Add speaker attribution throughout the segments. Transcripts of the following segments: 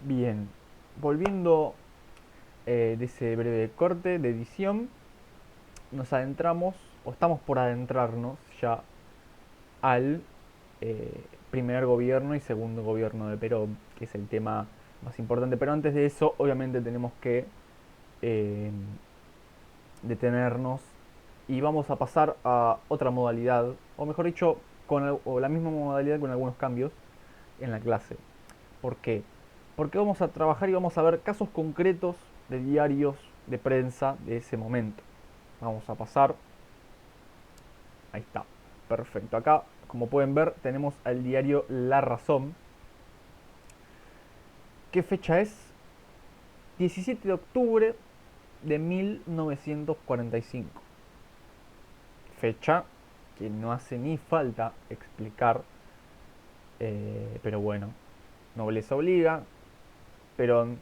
Speaker 1: Bien, volviendo de ese breve corte de edición, nos adentramos, o estamos por adentrarnos ya al primer gobierno y segundo gobierno de Perón, que es el tema más importante. Pero antes de eso, obviamente tenemos que eh, detenernos y vamos a pasar a otra modalidad, o mejor dicho, o la misma modalidad con algunos cambios en la clase. ¿Por qué? Porque vamos a trabajar y vamos a ver casos concretos de diarios de prensa de ese momento. Vamos a pasar. Ahí está. Perfecto. Acá, como pueden ver, tenemos al diario La Razón. ¿Qué fecha es? 17 de octubre de 1945. Fecha que no hace ni falta explicar, pero bueno, nobleza obliga. Perón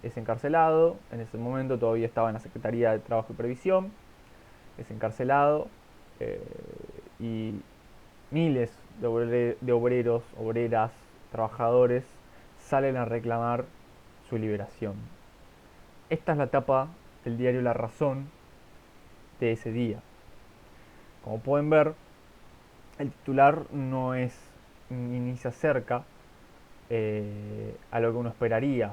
Speaker 1: es encarcelado. En ese momento todavía estaba en la Secretaría de Trabajo y Previsión. Es encarcelado eh, y miles de obreros, obreras, trabajadores salen a reclamar su liberación. Esta es la tapa del diario La Razón de ese día. Como pueden ver, el titular no es ni se acerca a lo que uno esperaría.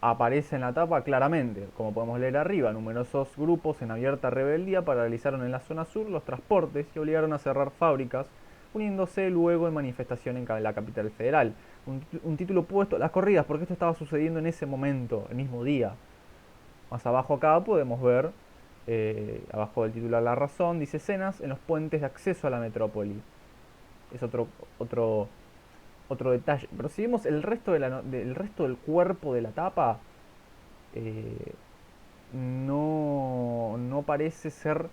Speaker 1: Aparece en la tapa claramente, como podemos leer arriba, numerosos grupos en abierta rebeldía paralizaron en la zona sur los transportes y obligaron a cerrar fábricas, uniéndose luego en manifestación en la capital federal. Un título puesto a las corridas, porque esto estaba sucediendo en ese momento, el mismo día. Más abajo acá podemos ver, abajo del titular La Razón, dice escenas en los puentes de acceso a la metrópoli. Es otro otro detalle. Pero si vemos el resto, del resto del cuerpo de la tapa, eh, no parece ser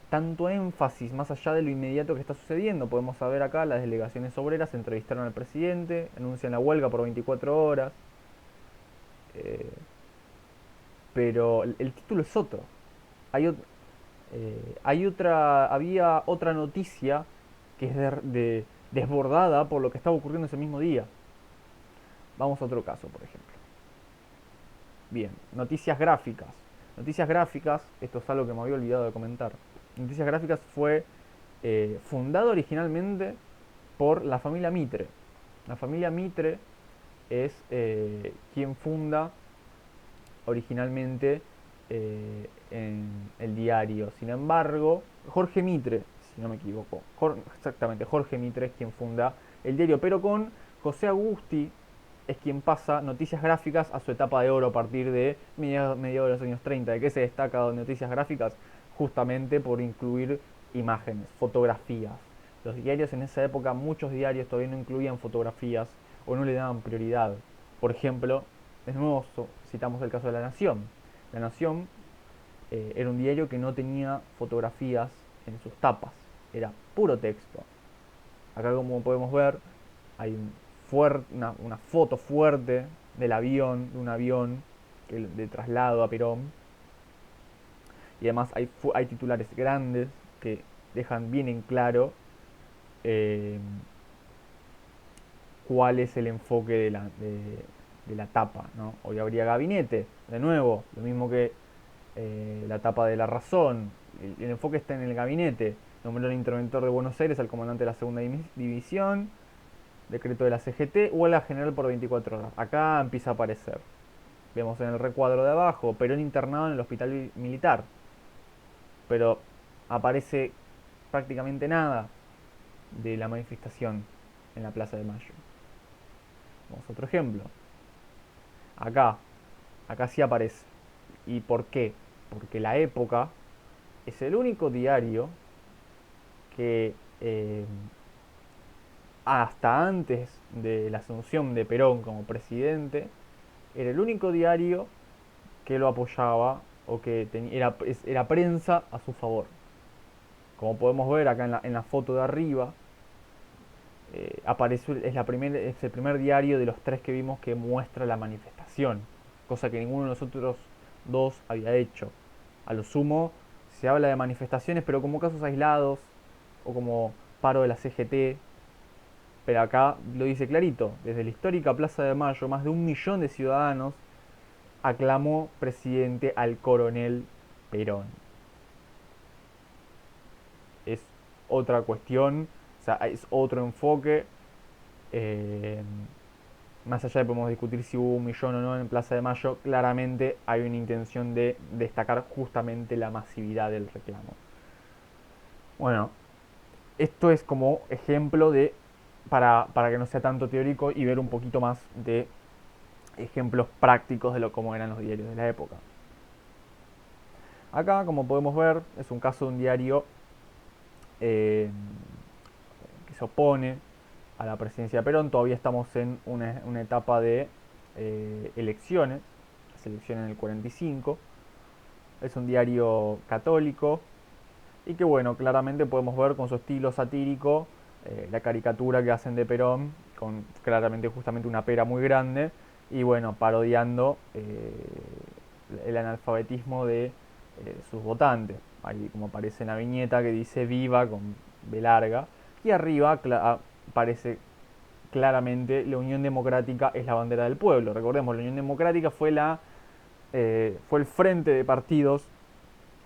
Speaker 1: tanto énfasis más allá de lo inmediato que está sucediendo. Podemos saber acá, las delegaciones obreras entrevistaron al presidente, anuncian la huelga por 24 horas, eh, pero el título es otro. Hay, había otra noticia que es desbordada por lo que estaba ocurriendo ese mismo día. Vamos a otro caso, por ejemplo. Bien, noticias gráficas. Noticias gráficas, esto es algo que me había olvidado de comentar. Noticias gráficas fue fundado originalmente por la familia Mitre. La familia Mitre es quien funda originalmente en el diario. Sin embargo, Jorge Mitre, si no me equivoco, exactamente, Jorge Mitre es quien funda el diario, pero con José Agusti es quien pasa Noticias Gráficas a su etapa de oro a partir de mediados de los años 30. ¿De qué se destaca Noticias Gráficas? Justamente por incluir imágenes, fotografías. Los diarios en esa época, muchos diarios todavía no incluían fotografías o no le daban prioridad. Por ejemplo, de nuevo citamos el caso de La Nación. La Nación era un diario que no tenía fotografías en sus tapas, era puro texto. Acá como podemos ver hay una foto fuerte del avión, de un avión de traslado a Perón. Y además hay titulares grandes que dejan bien en claro eh, cuál es el enfoque de la tapa. ¿No? Hoy habría gabinete, de nuevo, lo mismo que la tapa de La Razón. El enfoque está en el gabinete. Nombró el interventor de Buenos Aires al comandante de la segunda división, decreto de la CGT, huelga general por 24 horas. Acá empieza a aparecer. Vemos en el recuadro de abajo, Perón internado en el hospital militar. Pero aparece prácticamente nada de la manifestación en la Plaza de Mayo. Vamos a otro ejemplo. Acá, acá sí aparece. ¿Y por qué? Porque La Época es el único diario que hasta antes de la asunción de Perón como presidente, era el único diario que lo apoyaba o que era prensa a su favor. Como podemos ver acá en la foto de arriba, es el primer diario de los tres que vimos que muestra la manifestación, cosa que ninguno de los otros dos había hecho. A lo sumo se habla de manifestaciones, pero como casos aislados o como paro de la CGT, Pero acá lo dice clarito, desde la histórica Plaza de Mayo, más de 1 millón de ciudadanos aclamó presidente al coronel Perón. Es otra cuestión, o sea, es otro enfoque. eh, Más allá de podemos discutir si hubo 1 millón o no en Plaza de Mayo, claramente hay una intención de destacar justamente la masividad del reclamo. Bueno, esto es como ejemplo de, para que no sea tanto teórico y ver un poquito más de ejemplos prácticos de lo cómo eran los diarios de la época. Acá, como podemos ver, es un caso de un diario eh, que se opone a la presidencia de Perón. Todavía estamos en una etapa de elecciones, las elecciones en el 45. Es un diario católico y que, bueno, claramente podemos ver con su estilo satírico la caricatura que hacen de Perón, con claramente justamente una pera muy grande y, bueno, parodiando el analfabetismo de sus votantes. Ahí como aparece en la viñeta que dice viva con B larga y arriba aparece claramente la Unión Democrática es la bandera del pueblo. Recordemos, la Unión Democrática fue el frente de partidos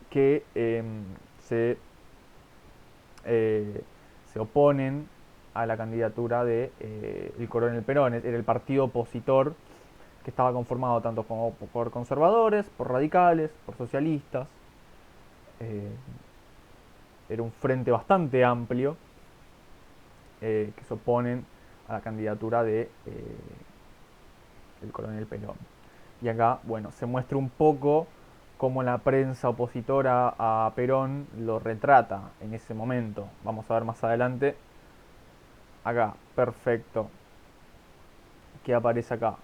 Speaker 1: que se, eh, se oponen a la candidatura de el coronel Perón. Era el partido opositor que estaba conformado tanto como por conservadores, por radicales, por socialistas. Eh, Era un frente bastante amplio que se oponen a la candidatura de el coronel Perón. Y acá, bueno, se muestra un poco cómo la prensa opositora a Perón lo retrata en ese momento. Vamos a ver más adelante. Acá, perfecto. ¿Qué aparece acá?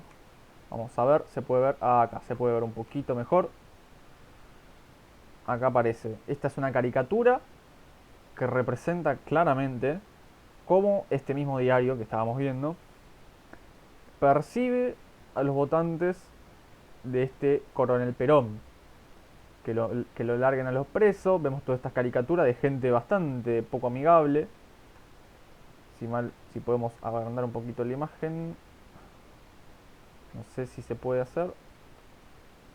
Speaker 1: Vamos a ver, se puede ver. Acá se puede ver un poquito mejor. Acá aparece. Esta es una caricatura que representa claramente cómo este mismo diario que estábamos viendo percibe a los votantes de este coronel Perón. Que lo larguen a los presos. Vemos todas estas caricaturas de gente bastante poco amigable. Si podemos agrandar un poquito la imagen. No sé si se puede hacer.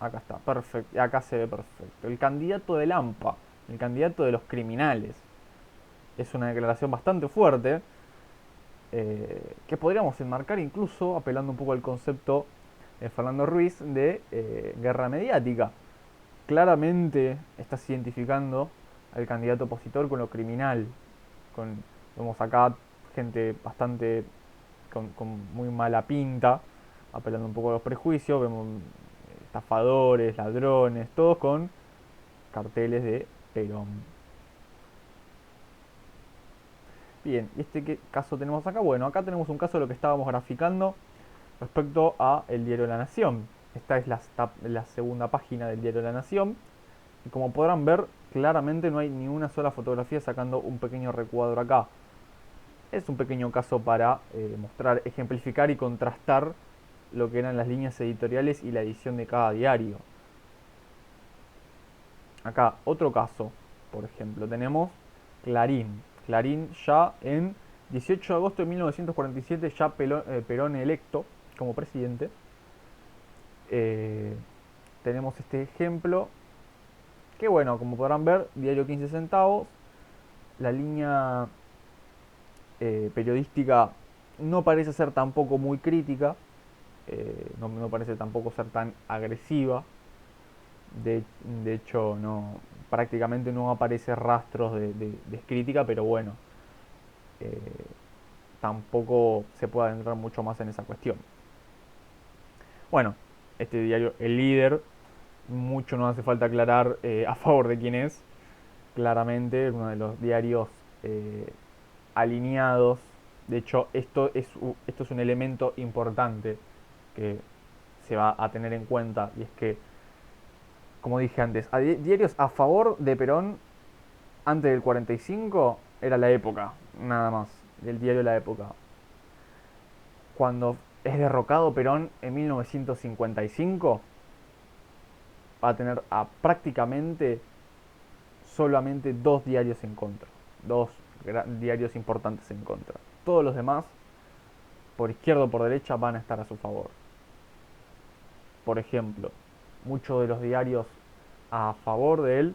Speaker 1: Acá está, perfecto. Acá se ve perfecto. El candidato del AMPA, el candidato de los criminales. Es una declaración bastante fuerte. Que podríamos enmarcar incluso, apelando un poco al concepto de Fernando Ruiz, de guerra mediática. Claramente estás identificando al candidato opositor con lo criminal. Vemos acá gente bastante con muy mala pinta, apelando un poco a los prejuicios. Vemos estafadores, ladrones, todos con carteles de Perón. Bien, ¿y qué caso tenemos acá? Bueno, acá tenemos un caso de lo que estábamos graficando respecto a el diario La Nación. Esta es la segunda página del diario La Nación. Y como podrán ver, claramente no hay ni una sola fotografía sacando un pequeño recuadro acá. Es un pequeño caso para mostrar, ejemplificar y contrastar lo que eran las líneas editoriales y la edición de cada diario. Acá, otro caso, por ejemplo, tenemos Clarín. Clarín ya en 18 de agosto de 1947, ya Perón electo como presidente. Tenemos este ejemplo que, bueno, como podrán ver, diario 15 centavos. La línea periodística no parece ser tampoco muy crítica, no parece tampoco ser tan agresiva. De hecho, prácticamente no aparece rastros de crítica, pero bueno, eh, tampoco se puede adentrar mucho más en esa cuestión. Bueno, este diario, El Líder, mucho no hace falta aclarar a favor de quién es. Claramente, uno de los diarios alineados. De hecho, esto es un elemento importante que se va a tener en cuenta, y es que, como dije antes, diarios a favor de Perón antes del 45 era La Época, nada más, del diario La Época. Cuando es derrocado Perón en 1955, va a tener a prácticamente solamente dos diarios en contra, dos diarios importantes en contra. Todos los demás por izquierda o por derecha, van a estar a su favor. Por ejemplo, muchos de los diarios a favor de él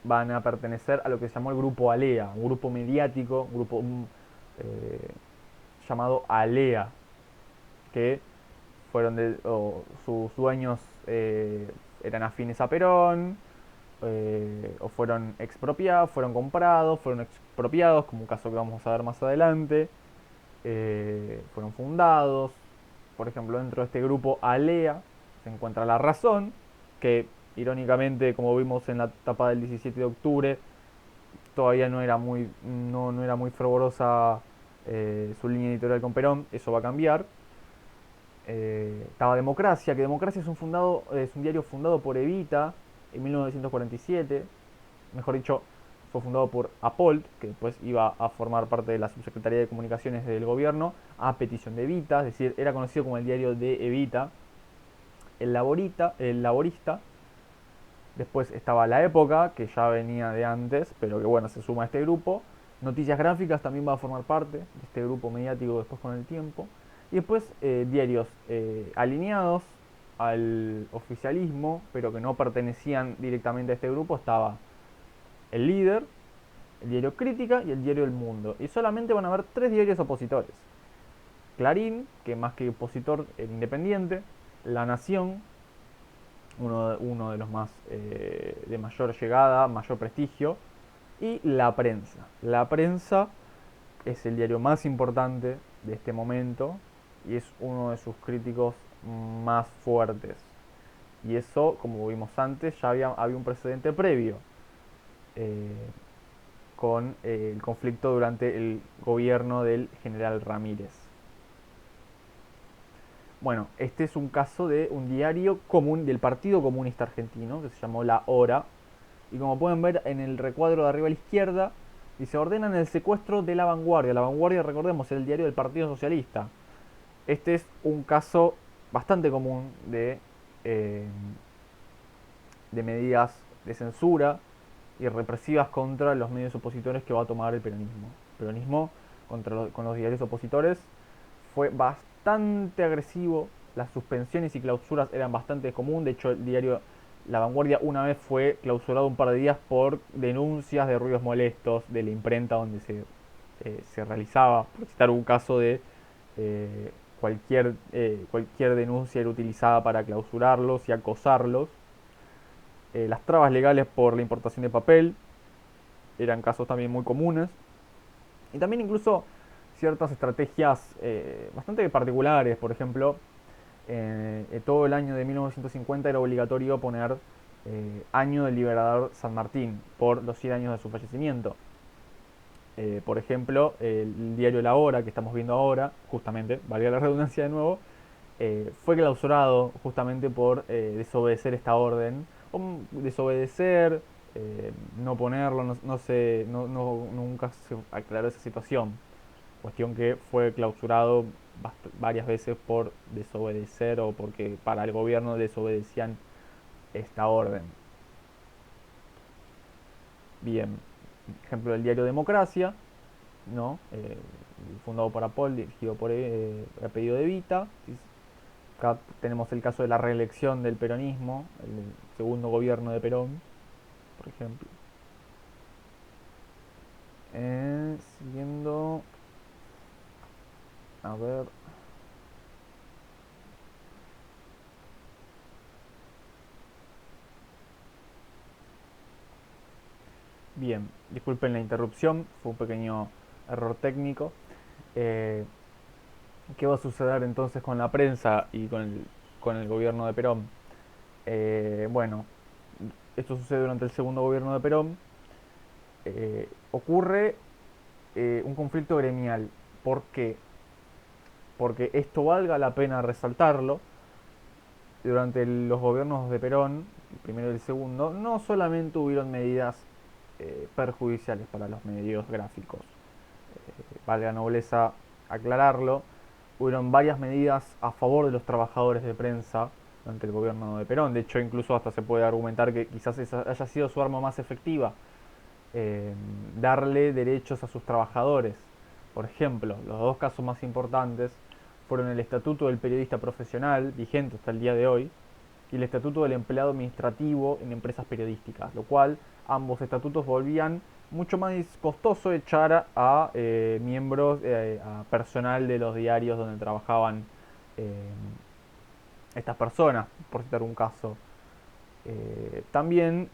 Speaker 1: van a pertenecer a lo que se llamó el grupo ALEA, un grupo mediático, un grupo eh, llamado ALEA, que sus dueños eran afines a Perón, o fueron expropiados, fueron comprados, fueron expropiados, como un caso que vamos a ver más adelante, fueron fundados. Por ejemplo, dentro de este grupo ALEA se encuentra La Razón, que irónicamente, como vimos en la etapa del 17 de octubre, todavía no era muy fervorosa su línea editorial con Perón. Eso va a cambiar. Estaba Democracia, que Democracia es un diario fundado por Evita en 1947. Mejor dicho, fue fundado por Apolt, que después iba a formar parte de la Subsecretaría de Comunicaciones del gobierno, a petición de Evita, es decir, era conocido como el diario de Evita. El Laborista. Después estaba La Época, que ya venía de antes, pero que bueno, se suma a este grupo. Noticias Gráficas también va a formar parte de este grupo mediático después con el tiempo. Y después diarios alineados al oficialismo, pero que no pertenecían directamente a este grupo, estaba El Líder, el diario Crítica y el diario El Mundo. Y solamente van a haber 3 diarios opositores. Clarín, que más que opositor era independiente. La Nación, uno de los más de mayor llegada, mayor prestigio. Y La Prensa. La Prensa es el diario más importante de este momento y es uno de sus críticos más fuertes. Y eso, como vimos antes, ya había un precedente previo eh, con el conflicto durante el gobierno del general Ramírez. Bueno, este es un caso de un diario común del Partido Comunista Argentino que se llamó La Hora. Y como pueden ver en el recuadro de arriba a la izquierda, dice: ordenan el secuestro de La Vanguardia. La Vanguardia, recordemos, es el diario del Partido Socialista. Este es un caso bastante común eh, de medidas de censura y represivas contra los medios opositores que va a tomar el peronismo. El peronismo con los diarios opositores fue bastante agresivo. Las suspensiones y clausuras eran bastante común. De hecho, el diario La Vanguardia una vez fue clausurado un par de días por denuncias de ruidos molestos de la imprenta donde se realizaba. Por citar un caso de eh, cualquier denuncia era utilizada para clausurarlos y acosarlos. Las trabas legales por la importación de papel eran casos también muy comunes. Y también incluso ciertas estrategias bastante particulares. Por ejemplo, todo el año de 1950 era obligatorio poner año del liberador San Martín por los 100 años de su fallecimiento. Por ejemplo, el diario La Hora, que estamos viendo ahora, justamente, valga la redundancia de nuevo, fue clausurado justamente por desobedecer esta orden, o desobedecer, no ponerlo, nunca se aclaró esa situación. Cuestión que fue clausurado varias veces por desobedecer o porque para el gobierno desobedecían esta orden. Bien, ejemplo del diario Democracia, ¿no? Fundado por Apol, dirigido por a pedido de Evita. Acá tenemos el caso de la reelección del peronismo, el segundo gobierno de Perón, por ejemplo. Siguiendo. A ver. Bien, disculpen la interrupción, fue un pequeño error técnico. Eh, ¿Qué va a suceder entonces con la prensa y con el gobierno de Perón? Bueno, esto sucede durante el segundo gobierno de Perón. Ocurre un conflicto gremial. ¿Por qué? Porque esto valga la pena resaltarlo. Durante los gobiernos de Perón, el primero y el segundo, no solamente hubieron medidas perjudiciales para los medios gráficos, valga nobleza aclararlo, hubieron varias medidas a favor de los trabajadores de prensa durante el gobierno de Perón. De hecho, incluso hasta se puede argumentar que quizás esa haya sido su arma más efectiva, darle derechos a sus trabajadores. Por ejemplo, los dos casos más importantes fueron el Estatuto del Periodista Profesional, vigente hasta el día de hoy, y el Estatuto del Empleado Administrativo en Empresas Periodísticas, lo cual ambos estatutos volvían mucho más costoso echar a miembros, a personal de los diarios donde trabajaban eh, estas personas, por citar un caso. También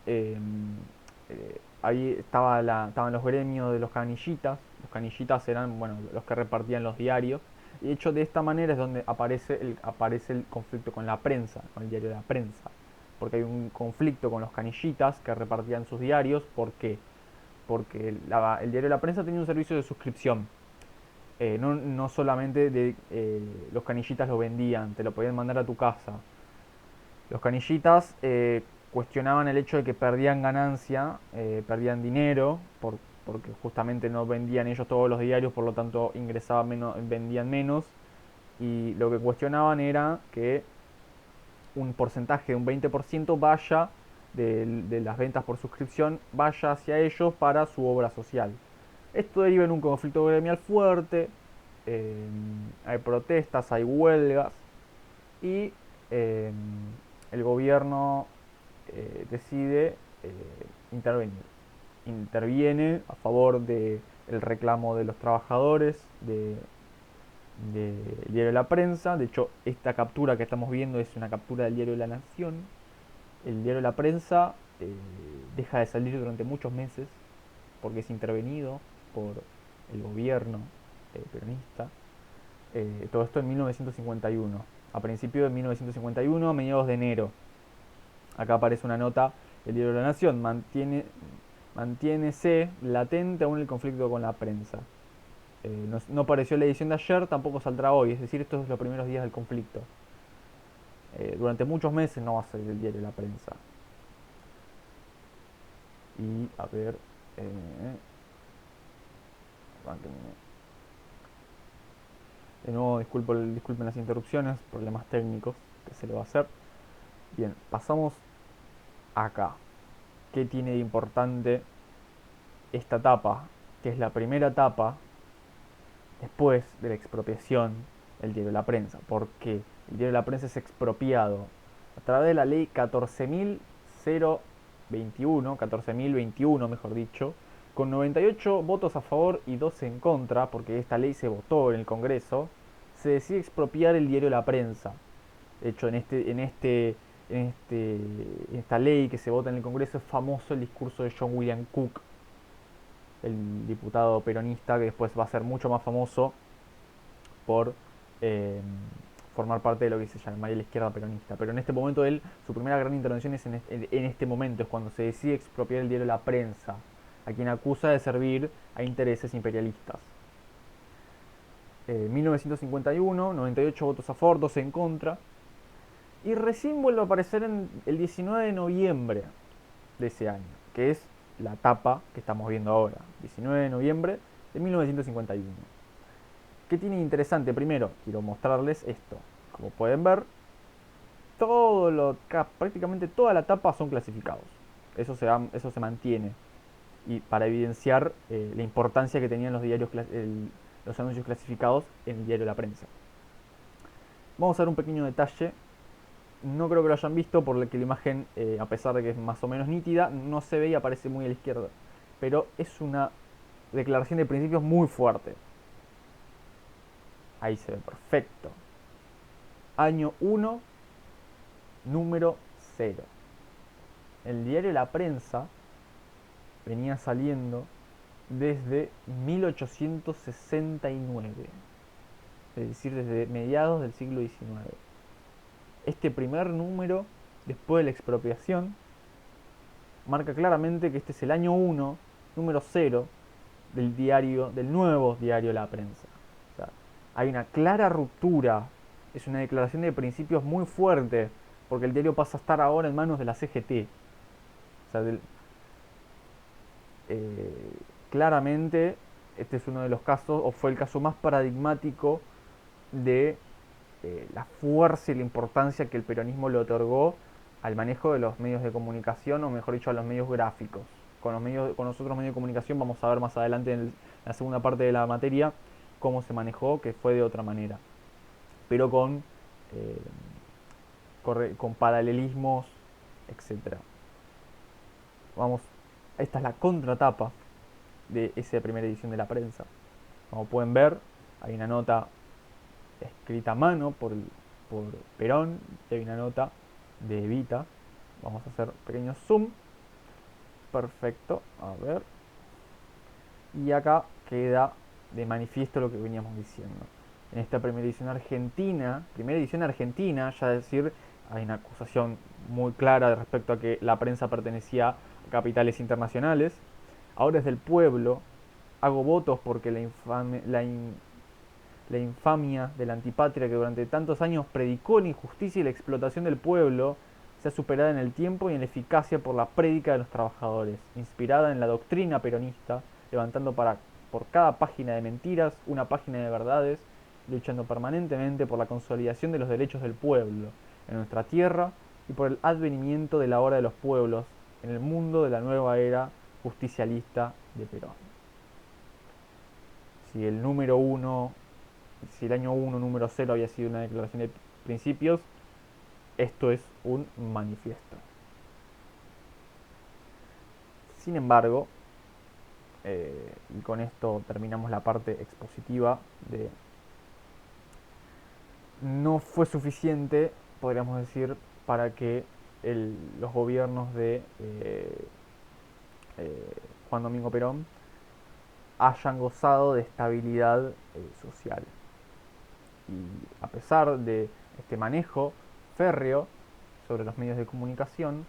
Speaker 1: ahí estaban los gremios de los canillitas. Los canillitas eran, bueno, los que repartían los diarios. Y de hecho, de esta manera es donde aparece el conflicto con la prensa, con el diario de la prensa. Porque hay un conflicto con los canillitas que repartían sus diarios. ¿Por qué? Porque el diario de la prensa tenía un servicio de suscripción. No solamente los canillitas lo vendían, te lo podían mandar a tu casa. Los canillitas cuestionaban el hecho de que perdían ganancia, perdían dinero, porque justamente no vendían ellos todos los diarios, por lo tanto ingresaban menos, vendían menos. Y lo que cuestionaban era que un porcentaje de un 20% vaya de las ventas por suscripción, vaya hacia ellos para su obra social. Esto deriva en un conflicto gremial fuerte, eh, hay protestas, hay huelgas, y eh, el gobierno decide intervenir. Interviene a favor del reclamo de los trabajadores de diario de la prensa. De hecho, esta captura que estamos viendo es una captura del diario de la Nación. El diario de la prensa deja de salir durante muchos meses porque es intervenido por el gobierno peronista. Todo esto en 1951. A principios de 1951, a mediados de enero. Acá aparece una nota del diario de la Nación. Mantiénese latente aún el conflicto con la prensa. No apareció la edición de ayer, tampoco saldrá hoy. Es decir, estos son los primeros días del conflicto. Durante muchos meses no va a salir el diario de la prensa. Y a ver. De nuevo, disculpen las interrupciones, problemas técnicos que se le va a hacer. Bien, pasamos acá. ¿Qué tiene de importante esta etapa? Que es la primera etapa después de la expropiación del diario de la prensa. ¿Por qué? El diario de la prensa es expropiado a través de la ley 14.021, mejor dicho, con 98 votos a favor y 12 en contra, porque esta ley se votó en el Congreso. Se decide expropiar el diario de la prensa. De hecho, en esta ley que se vota en el Congreso es famoso el discurso de John William Cook, el diputado peronista, que después va a ser mucho más famoso por eh, formar parte de lo que se llamaría la izquierda peronista. Pero en este momento su primera gran intervención es en este momento, es cuando se decide expropiar el diario La Prensa, a quien acusa de servir a intereses imperialistas. 1951, 98 votos a favor, 12 en contra. Y recién vuelve a aparecer el 19 de noviembre de ese año, que es la etapa que estamos viendo ahora, 19 de noviembre de 1951. ¿Qué tiene de interesante? Primero, quiero mostrarles esto. Como pueden ver, prácticamente toda la etapa son clasificados. Eso se mantiene. Y para evidenciar la importancia que tenían los anuncios clasificados en el diario de la prensa. Vamos a ver un pequeño detalle. No creo que lo hayan visto, por lo que la imagen, a pesar de que es más o menos nítida, no se ve y aparece muy a la izquierda. Pero es una declaración de principios muy fuerte. Ahí se ve perfecto. Año 1, número 0. El diario La Prensa venía saliendo desde 1869, es decir, desde mediados del siglo XIX. Este primer número, después de la expropiación, marca claramente que este es el año 1, número 0, del nuevo diario La Prensa. O sea, hay una clara ruptura, es una declaración de principios muy fuerte, porque el diario pasa a estar ahora en manos de la CGT. O sea, claramente este es uno de los casos, o fue el caso más paradigmático de la fuerza y la importancia que el peronismo le otorgó al manejo de los medios de comunicación, o mejor dicho, a los medios gráficos. Con los otros medios de comunicación vamos a ver más adelante en la segunda parte de la materia cómo se manejó, que fue de otra manera, pero eh, con paralelismos, etcétera. Vamos, esta es la contratapa de esa primera edición de la prensa. Como pueden ver, hay una nota escrita a mano por Perón y hay una nota de Evita. Vamos a hacer pequeño zoom. Perfecto, a ver. Y acá queda de manifiesto lo que veníamos diciendo. En esta primera edición argentina, ya decir, hay una acusación muy clara respecto a que la prensa pertenecía a capitales internacionales. Ahora es del pueblo. Hago votos porque la infamia de la antipatria que durante tantos años predicó la injusticia y la explotación del pueblo sea superada en el tiempo y en la eficacia por la prédica de los trabajadores, inspirada en la doctrina peronista, levantando por cada página de mentiras una página de verdades, luchando permanentemente por la consolidación de los derechos del pueblo en nuestra tierra y por el advenimiento de la hora de los pueblos en el mundo de la nueva era justicialista de Perón. Si el número uno si el año 1, número 0 había sido una declaración de principios, esto es un manifiesto. Sin embargo, y con esto terminamos la parte expositiva no fue suficiente, podríamos decir, para que los gobiernos de Juan Domingo Perón hayan gozado de estabilidad social. Y a pesar de este manejo férreo sobre los medios de comunicación,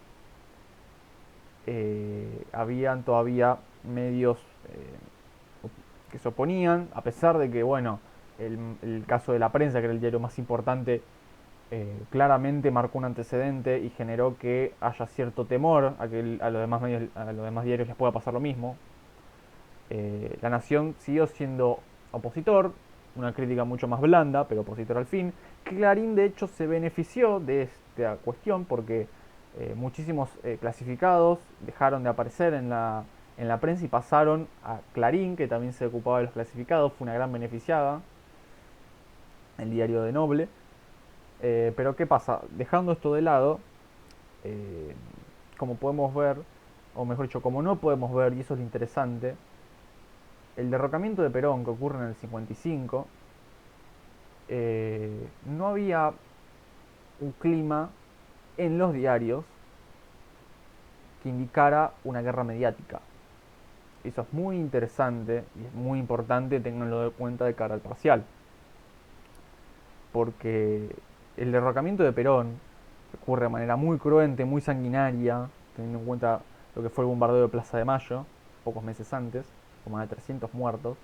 Speaker 1: habían todavía medios que se oponían, a pesar de que, bueno, el caso de la prensa, que era el diario más importante, claramente marcó un antecedente y generó que haya cierto temor a que a los demás diarios les pueda pasar lo mismo. La Nación siguió siendo opositor, una crítica mucho más blanda, pero opositor al fin. Clarín, de hecho, se benefició de esta cuestión porque muchísimos clasificados dejaron de aparecer en la prensa y pasaron a Clarín, que también se ocupaba de los clasificados, fue una gran beneficiada, el diario de Noble. Pero ¿qué pasa? Dejando esto de lado, eh, como podemos ver, o mejor dicho, como no podemos ver, y eso es lo interesante, el derrocamiento de Perón que ocurre en el 55, no había un clima en los diarios que indicara una guerra mediática. Eso es muy interesante y es muy importante, tenganlo de cuenta de cara al parcial. Porque el derrocamiento de Perón ocurre de manera muy cruenta, muy sanguinaria, teniendo en cuenta lo que fue el bombardeo de Plaza de Mayo, pocos meses antes, con más de 300 muertos.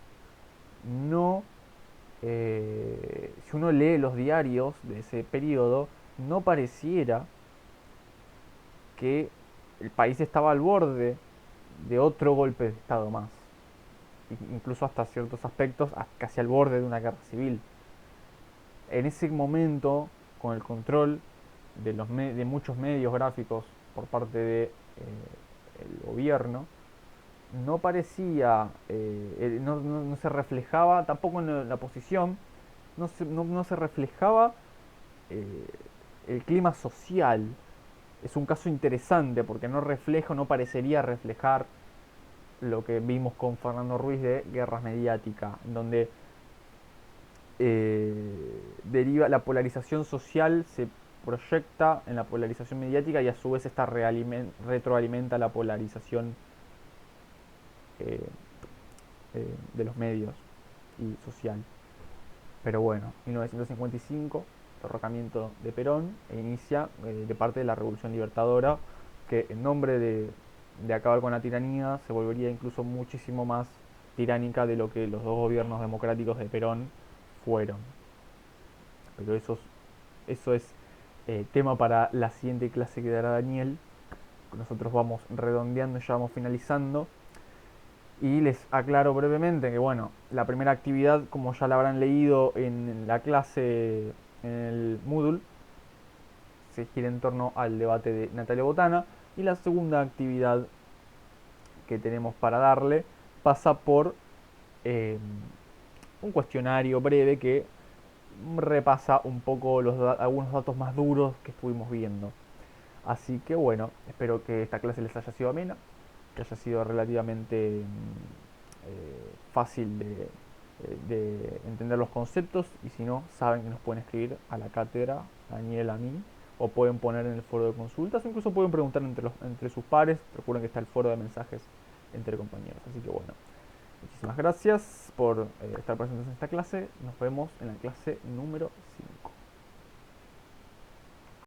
Speaker 1: No, si uno lee los diarios de ese periodo, no pareciera que el país estaba al borde de otro golpe de Estado más, incluso hasta ciertos aspectos casi al borde de una guerra civil. En ese momento, con el control de muchos medios gráficos por parte de el gobierno, no parecía, no se reflejaba, tampoco en la oposición, no se reflejaba eh, el clima social. Es un caso interesante porque no refleja, no parecería reflejar lo que vimos con Fernando Ruiz de Guerras Mediáticas, en donde deriva la polarización social, se proyecta en la polarización mediática y a su vez esta retroalimenta la polarización eh, de los medios y social. Pero bueno, 1955, derrocamiento de Perón e inicia de parte de la Revolución Libertadora, que en nombre de acabar con la tiranía se volvería incluso muchísimo más tiránica de lo que los dos gobiernos democráticos de Perón fueron. Pero eso es tema para la siguiente clase que dará Daniel. Nosotros vamos redondeando, ya vamos finalizando. Y les aclaro brevemente que, bueno, la primera actividad, como ya la habrán leído en la clase, en el Moodle, se gira en torno al debate de Natalia Botana. Y la segunda actividad que tenemos para darle pasa por eh, un cuestionario breve que repasa un poco algunos datos más duros que estuvimos viendo. Así que bueno, espero que esta clase les haya sido amena, que haya sido relativamente fácil de entender los conceptos, y si no, saben que nos pueden escribir a la cátedra, a Daniel, a mí, o pueden poner en el foro de consultas, o incluso pueden preguntar entre sus pares. Recuerden que está el foro de mensajes entre compañeros. Así que bueno, muchísimas gracias por estar presentes en esta clase. Nos vemos en la clase número 5.